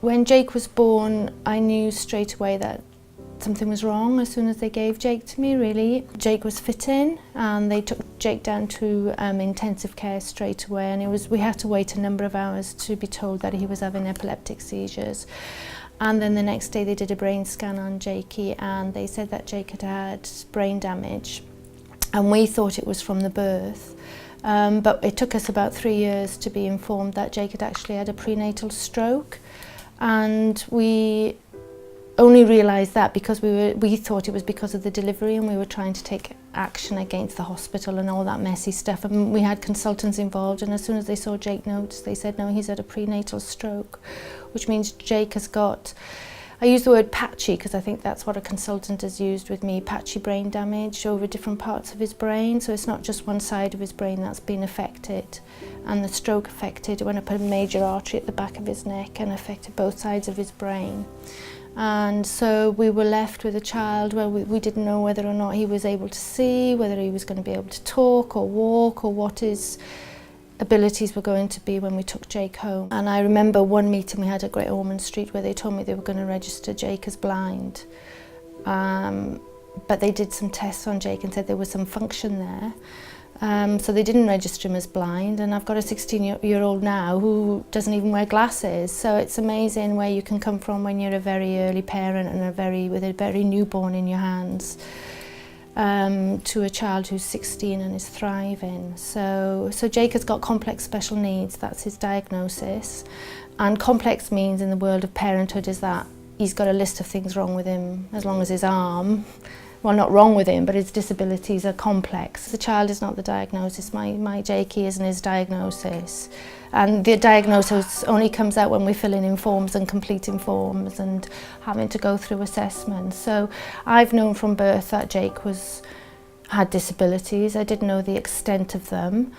When Jake was born, I knew straight away that something was wrong as soon as they gave Jake to me, really. Jake was fitting and they took Jake down to intensive care straight away, and we had to wait a number of hours to be told that he was having epileptic seizures. And then the next day they did a brain scan on Jakey and they said that Jake had had brain damage, and we thought it was from the birth. But it took us about 3 years to be informed that Jake had actually had a prenatal stroke, and we only realised that because we thought it was because of the delivery, and we were trying to take action against the hospital and all that messy stuff, and we had consultants involved, and as soon as they saw Jake notes they said no, he's had a prenatal stroke, which means Jake has got, I use the word patchy because I think that's what a consultant has used with me, patchy brain damage over different parts of his brain. So it's not just one side of his brain that's been affected, and the stroke affected, it went up a major artery at the back of his neck and affected both sides of his brain. And so we were left with a child where we didn't know whether or not he was able to see, whether he was going to be able to talk or walk, or what his abilities were going to be when we took Jake home. And I remember one meeting we had at Great Ormond Street where they told me they were going to register Jake as blind. But they did some tests on Jake and said there was some function there. So they didn't register him as blind, and I've got a 16-year-old now who doesn't even wear glasses. So it's amazing where you can come from when you're a very early parent and with a very newborn in your hands, to a child who's 16 and is thriving. So Jake has got complex special needs, that's his diagnosis. And complex means in the world of parenthood is that he's got a list of things wrong with him as long as his arm. Well, not wrong with him, but his disabilities are complex. The child is not the diagnosis. My Jakey isn't his diagnosis. And the diagnosis only comes out when we're filling in forms and completing forms and having to go through assessments. So I've known from birth that Jake had disabilities. I didn't know the extent of them.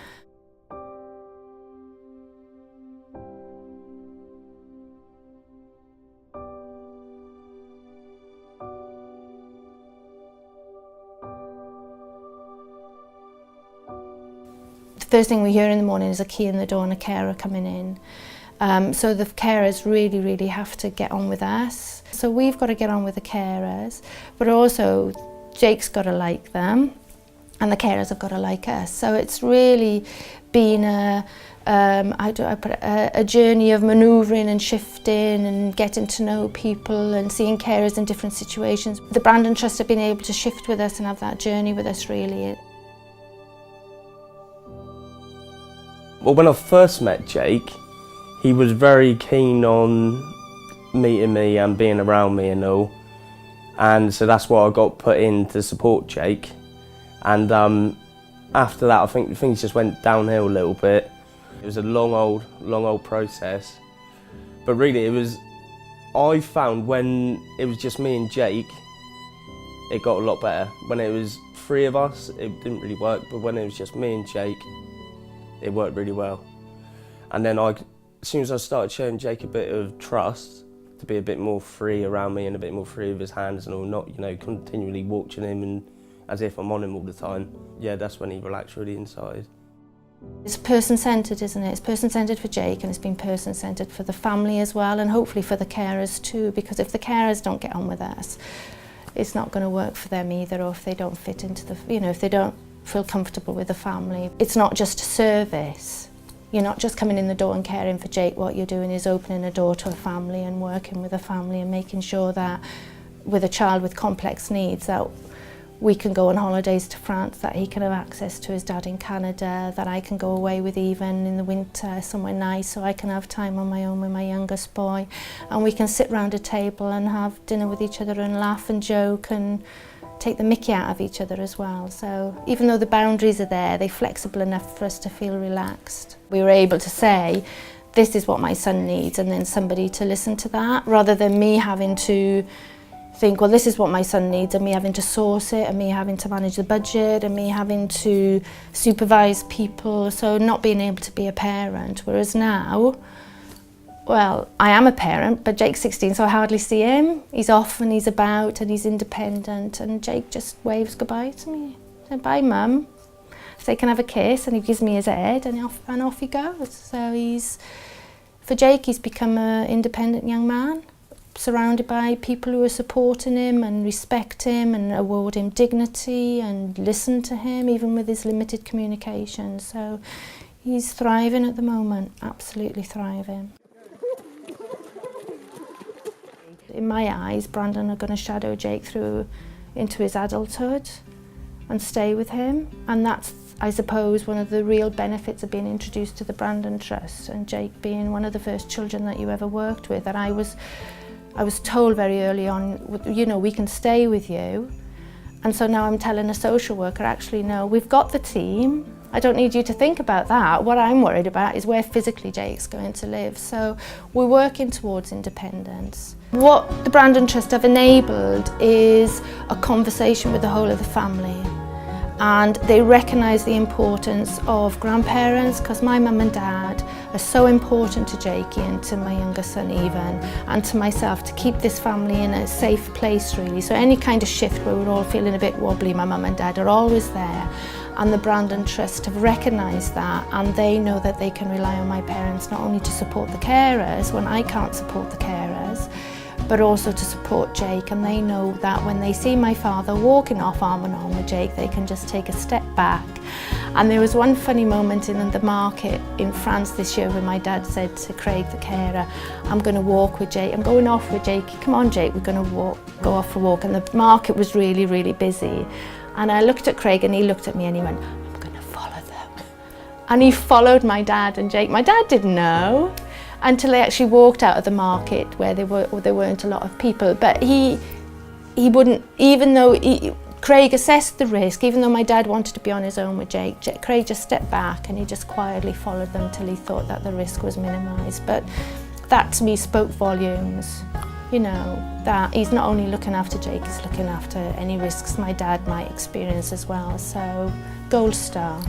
The first thing we hear in the morning is a key in the door and a carer coming in. So the carers really have to get on with us. So we've got to get on with the carers, but also Jake's got to like them and the carers have got to like us. So it's really been a journey of manoeuvring and shifting and getting to know people and seeing carers in different situations. The Brandon Trust have been able to shift with us and have that journey with us, really. Well, when I first met Jake, he was very keen on meeting me and being around me and all. And so that's why I got put in to support Jake. And after that, I think things just went downhill a little bit. It was a long old process. But really, I found when it was just me and Jake, it got a lot better. When it was 3 of us, it didn't really work, but when it was just me and Jake, it worked really well. And then as soon as I started showing Jake a bit of trust, to be a bit more free around me and a bit more free with his hands and all, not, continually watching him and as if I'm on him all the time, yeah, that's when he relaxed really inside. It's person-centred, isn't it? It's person-centred for Jake, and it's been person-centred for the family as well, and hopefully for the carers too, because if the carers don't get on with us, it's not going to work for them either, or if they don't fit into the, if they don't feel comfortable with the family. It's not just a service. You're not just coming in the door and caring for Jake. What you're doing is opening a door to a family and working with a family and making sure that with a child with complex needs that we can go on holidays to France, that he can have access to his dad in Canada, that I can go away with even in the winter somewhere nice so I can have time on my own with my youngest boy, and we can sit round a table and have dinner with each other and laugh and joke and take the mickey out of each other as well. So even though the boundaries are there, they're flexible enough for us to feel relaxed. We were able to say, this is what my son needs, and then somebody to listen to that, rather than me having to think, well, this is what my son needs, and me having to source it, and me having to manage the budget, and me having to supervise people, so not being able to be a parent. Whereas now, well, I am a parent, but Jake's 16, so I hardly see him. He's off and he's about and he's independent, and Jake just waves goodbye to me. Said, bye, Mum. So they can have a kiss, and he gives me his head, and off he goes. So he's For Jake, he's become an independent young man, surrounded by people who are supporting him and respect him and award him dignity and listen to him, even with his limited communication. So he's thriving at the moment, absolutely thriving. In my eyes, Brandon are going to shadow Jake through into his adulthood and stay with him, and that's, I suppose, one of the real benefits of being introduced to the Brandon Trust, and Jake being one of the first children that you ever worked with. And I was told very early on, you know, we can stay with you. And so now I'm telling a social worker, actually, no, we've got the team. I don't need you to think about that. What I'm worried about is where physically Jake's going to live. So we're working towards independence. What the Brandon Trust have enabled is a conversation with the whole of the family. And they recognise the importance of grandparents, because my mum and dad are so important to Jakey and to my younger son even, and to myself, to keep this family in a safe place really. So any kind of shift where we're all feeling a bit wobbly, my mum and dad are always there. And the Brandon Trust have recognised that, and they know that they can rely on my parents not only to support the carers when I can't support the carers, but also to support Jake. And they know that when they see my father walking off arm in arm with Jake, they can just take a step back. And there was one funny moment in the market in France this year when my dad said to Craig, the carer, I'm going to walk with Jake, I'm going off with Jake, come on Jake, we're going to go off for a walk. And the market was really, really busy. And I looked at Craig and he looked at me and he went, I'm going to follow them. And he followed my dad and Jake. My dad didn't know until they actually walked out of the market where there weren't a lot of people. But he wouldn't, even though Craig assessed the risk, even though my dad wanted to be on his own with Jake, Craig just stepped back and he just quietly followed them till he thought that the risk was minimised. But that to me spoke volumes. You know, that he's not only looking after Jake, he's looking after any risks my dad might experience as well. So, gold star.